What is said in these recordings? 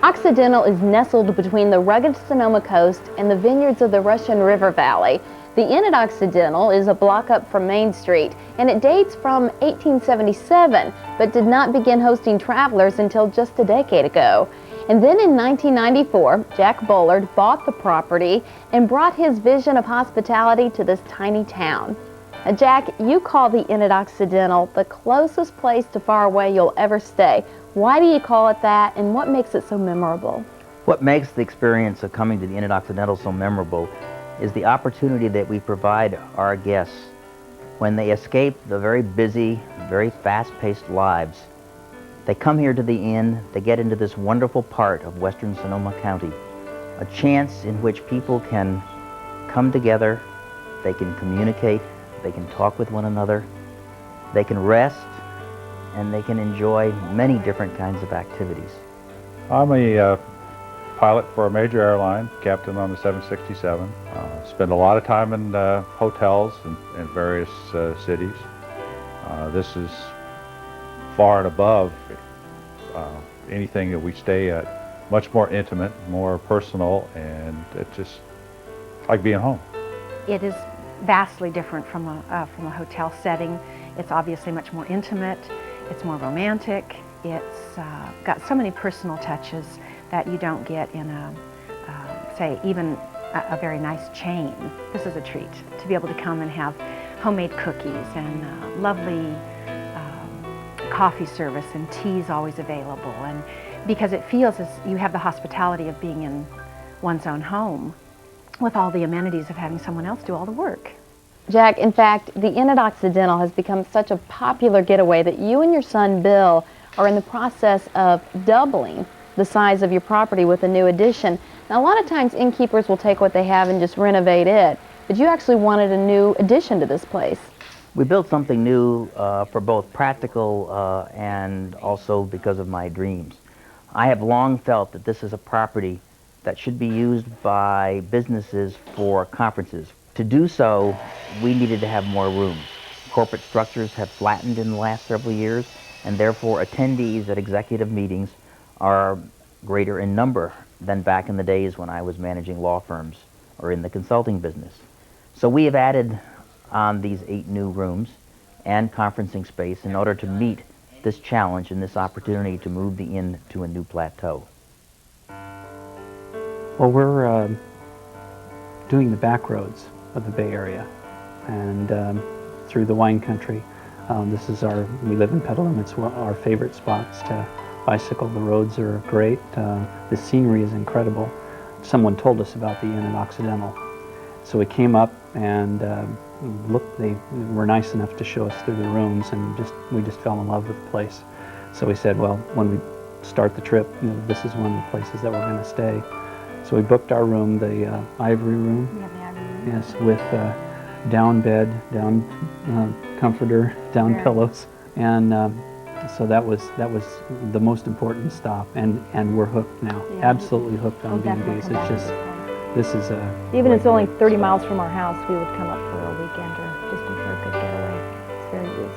Occidental is nestled between the rugged Sonoma coast and the vineyards of the Russian River Valley. The Inn at Occidental is a block up from Main Street, and it dates from 1877, but did not begin hosting travelers until just a decade ago. And then in 1994, Jack Bullard bought the property and brought his vision of hospitality to this tiny town. Now, Jack, you call the Inn at Occidental the closest place to far away you'll ever stay. Why do you call it that, and what makes it so memorable? What makes the experience of coming to the Inn at Occidental so memorable is the opportunity that we provide our guests when they escape the very busy, very fast-paced lives. They come here to the inn, they get into this wonderful part of western Sonoma County, a chance in which people can come together, they can communicate, they can talk with one another, they can rest, and they can enjoy many different kinds of activities. I'm a pilot for a major airline, captain on the 767. Spend a lot of time in hotels in various cities. This is far and above anything that we stay at. Much more intimate, more personal, and it's just like being home. It is vastly different from a hotel setting. It's obviously much more intimate. It's more romantic. It's got so many personal touches that you don't get in say, even a very nice chain. This is a treat to be able to come and have homemade cookies and lovely coffee service, and tea's always available. And because it feels as you have the hospitality of being in one's own home with all the amenities of having someone else do all the work. Jack, in fact, the Inn at Occidental has become such a popular getaway that you and your son Bill are in the process of doubling the size of your property with a new addition. Now, a lot of times innkeepers will take what they have and just renovate it, but you actually wanted a new addition to this place. We built something new for both practical and also because of my dreams. I have long felt that this is a property that should be used by businesses for conferences. To do so, we needed to have more rooms. Corporate structures have flattened in the last several years, and therefore attendees at executive meetings are greater in number than back in the days when I was managing law firms or in the consulting business. So we have added on these 8 new rooms and conferencing space in order to meet this challenge and this opportunity to move the inn to a new plateau. Well, we're doing the back roads of the Bay Area and through the wine country. We live in Petaluma. It's one of our favorite spots to bicycle. The roads are great. The scenery is incredible. Someone told us about the Inn at Occidental. So we came up and looked. They were nice enough to show us through the rooms, and we just fell in love with the place. So we said, well, when we start the trip, this is one of the places that we're going to stay. So we booked our room, the ivory room. Yeah, the ivory room. Yes, with down bed, down comforter, down pillows, and so that was the most important stop, and we're hooked now. Yeah. Absolutely hooked on B&Bs. It's just, this is a even if it's only 30 miles from our house, we would come up for a weekend or just for a good getaway. It's very good,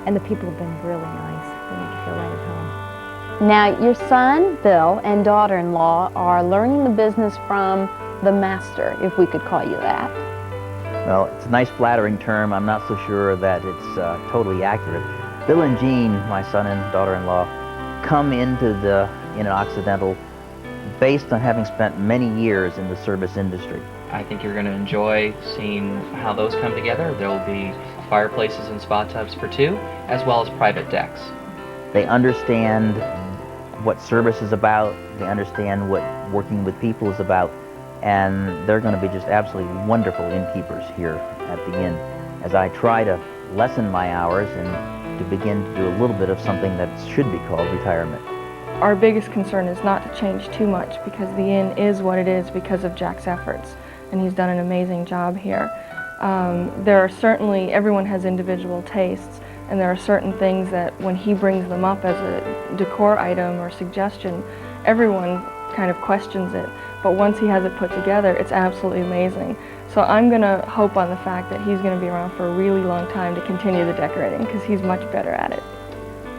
and the people have been really nice. They make you feel right at home. Now, your son Bill and daughter-in-law are learning the business from the master, if we could call you that. Well, it's a nice flattering term. I'm not so sure that it's totally accurate. Bill and Jean, my son and daughter-in-law, come into the Inn at Occidental based on having spent many years in the service industry. I think you're going to enjoy seeing how those come together. There will be fireplaces and spa tubs for 2, as well as private decks. They understand what service is about, they understand what working with people is about, and they're going to be just absolutely wonderful innkeepers here at the inn as I try to lessen my hours and to begin to do a little bit of something that should be called retirement. Our biggest concern is not to change too much, because the inn is what it is because of Jack's efforts, and he's done an amazing job here. There are certainly, everyone has individual tastes, and there are certain things that when he brings them up as a decor item or suggestion, everyone kind of questions it. But once he has it put together, it's absolutely amazing. So I'm going to hope on the fact that he's going to be around for a really long time to continue the decorating, because he's much better at it.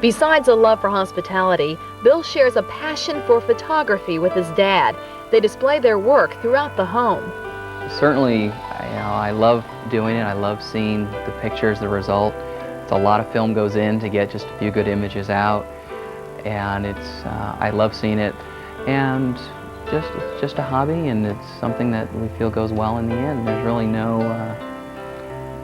Besides a love for hospitality, Bill shares a passion for photography with his dad. They display their work throughout the home. Certainly, I love doing it. I love seeing the pictures, the result. It's a lot of film goes in to get just a few good images out, and I love seeing it. And it's just a hobby, and it's something that we feel goes well in the end. There's really no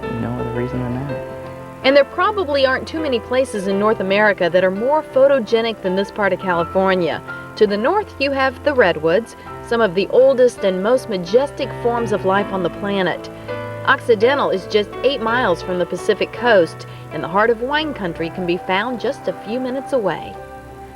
other reason than that. And there probably aren't too many places in North America that are more photogenic than this part of California. To the north, you have the redwoods, some of the oldest and most majestic forms of life on the planet. Occidental is just 8 miles from the Pacific coast, and the heart of wine country can be found just a few minutes away.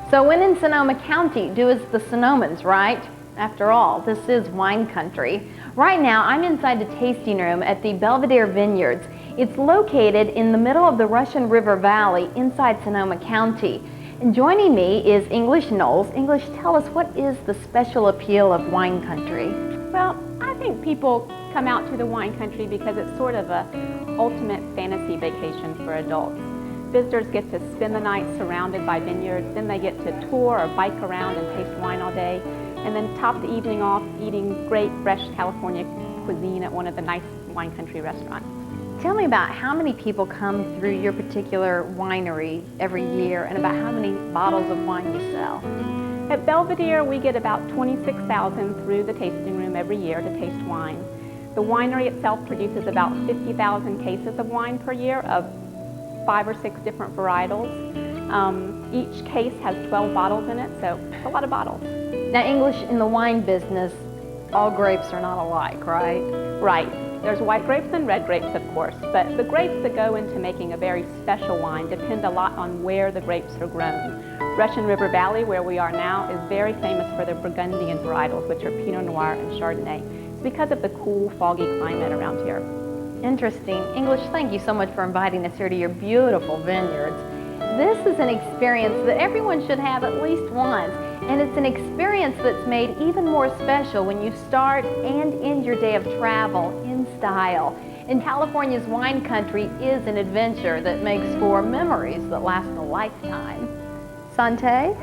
So when in Sonoma County, do as the Sonomans, right? After all, this is wine country. Right now, I'm inside the tasting room at the Belvedere Vineyards. It's located in the middle of the Russian River Valley inside Sonoma County. And joining me is English Knowles. English, tell us, what is the special appeal of wine country? Well, I think people come out to the wine country because it's sort of a ultimate fantasy vacation for adults. Visitors get to spend the night surrounded by vineyards, then they get to tour or bike around and taste wine all day, and then top the evening off eating great fresh California cuisine at one of the nice wine country restaurants. Tell me about how many people come through your particular winery every year and about how many bottles of wine you sell. At Belvedere, we get about 26,000 through the tasting room every year to taste wine. The winery itself produces about 50,000 cases of wine per year of 5 or 6 different varietals. Each case has 12 bottles in it, so it's a lot of bottles. Now, English, in the wine business, all grapes are not alike, right? Right. There's white grapes and red grapes, of course, but the grapes that go into making a very special wine depend a lot on where the grapes are grown. Russian River Valley, where we are now, is very famous for their Burgundian varietals, which are Pinot Noir and Chardonnay. It's because of the cool, foggy climate around here. Interesting. English, thank you so much for inviting us here to your beautiful vineyards. This is an experience that everyone should have at least once, and it's an experience that's made even more special when you start and end your day of travel in style. And California's wine country is an adventure that makes for memories that last a lifetime. Santé?